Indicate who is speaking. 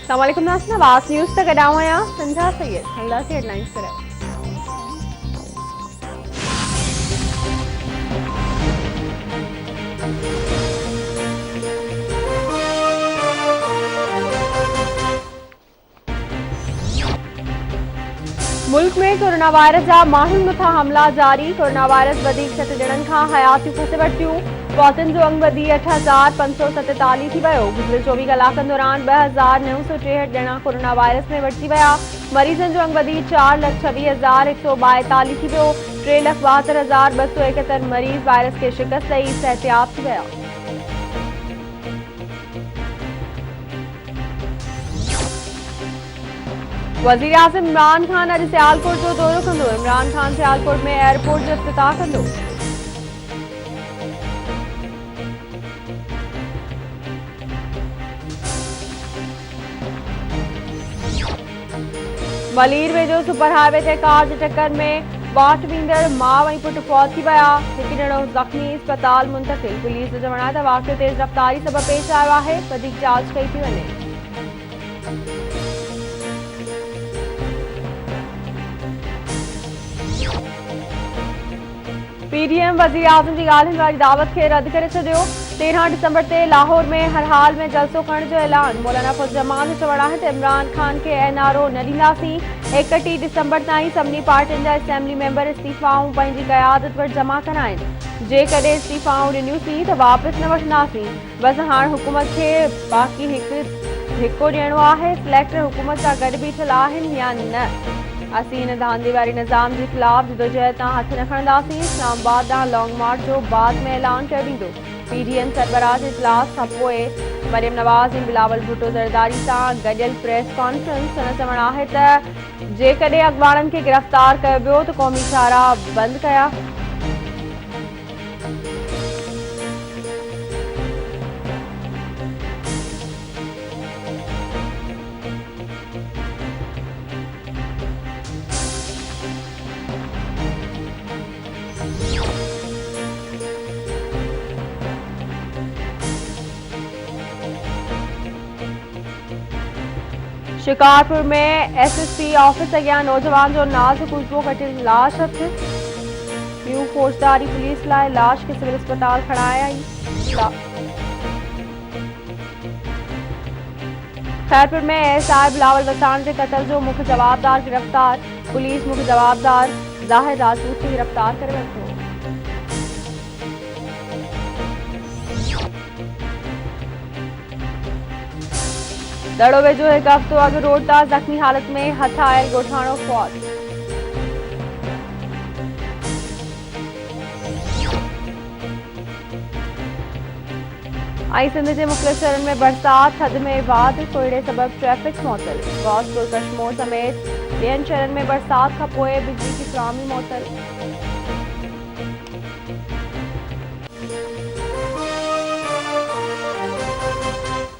Speaker 1: अस्सलामुअलैकुम नाज़रीन, आवाज़ न्यूज़ तक अडाऊं आहियां संझा सैयद हलंदासीं हेडलाइंस पर। मुल्क में कोरोना वायरस जा माण्हुनि मथां हमला जारी। कोरोना वायरस वधीक 6 ॼणनि खां हयातियूं खसे वरितियूं। मौतुनि जो अंग वधी 8,547 थी वियो। गुज़िरियल 24 कलाकनि दौरान 2,963 ॼणा कोरोना वायरस में वरिजी विया। मरीज़नि जो अंग वधी 4,26,142 थी वियो। 3,72,271 मरीज़ वायरस खे शिकस्त ॾेई सिहतयाब थी विया। वज़ीर आज़म इमरान खान अॼु सियालकोट जो दौरो कंदो। इमरान खान सियालकोट में एयरपोर्ट जो इफ्तिताह कंदो। मलीर वेझो सुपर हाईवे ते कार जी टक्कर में बाट वेंदड़ माउ ऐं पुट फौत थी विया। हिकु ॼणो ज़ख़्मी अस्पताल मुंतक़िल। पुलिस जो चवणु आहे त वाक़ियो तेज़ रफ़्तारी सबबि पेश आयो आहे। वधीक जांच कई थी वञे। पीडीएम वज़ीर आज़म जी ॻाल्हियुनि वारी दावत खे रद्द करे छॾियो। 13 दिसंबर ते लाहौर में हर हाल में जलसो करण जो ऐलान। मौलाना फज़ल जमान जो चवणु आहे त इमरान खान खे एनआरओ न ॾींदासीं। 31 दिसंबर ताईं सभिनी पार्टियुनि जा असेंबली मेंबर इस्तीफ़ाऊं पंहिंजी क़यादत वटि जमा कराइनि। जेकॾहिं इस्तीफ़ाऊं ॾिनियूंसीं त वापसि न वठंदासीं। बसि हाणे हुकूमत खे बाक़ी हिको ॾियणो आहे। सिलेक्टर हुकूमत सां गॾु बीठल आहिनि या न। असीं हिन धांधे वारे निज़ाम जे ख़िलाफ़ जिदोजहद तां हथ न खणंदासीं। इस्लामाबाद ॾांहुं लॉन्ग मार्च जो बाद में ऐलान कयो वेंदो। पीडीएम सरबराह जे इजलास खां पोइ मरियम नवाज़ ऐं बिलावल भुट्टो ज़रदारी सां गॾियल प्रेस कॉन्फ्रेंस। हुन चवणु आहे त जेकॾहिं अॻवाननि खे गिरफ़्तार कयो वियो त क़ौमी इशारा बंदि कया। शिकारपुर में एसएसपी ऑफिस अॻियां नौजवान जो नाज़ुक उज़वो कटियल लाश हथ। न्यू फौजदारी पुलिस लाइ लाश खे सिविल अस्पताल खणाया। खैरपुर में एएसआई बिलावल वसाण जे क़त्ल जो मुख्य जवाबदार गिरफ़्तार। पुलिस मुख्य जवाबदार ज़ाहिर राजपूत खे गिरफ़्तार करे वरितो। दड़ो वेझो हिकु हफ़्तो अॻु रोहतास ज़ख़्मी हालत में हथ आयल ॻोठाणो फौत। ऐं सिंध जे मुख़्तलिफ़ शहरनि में बरसाति, थधि में वाधि, कोहीड़े सबबि ट्रैफ़िक मुअतल। गौसपुर कशमोर समेत ॿियनि शहरनि में बरसाति खां पोइ बिजली जी फ़राहमी मुअतल।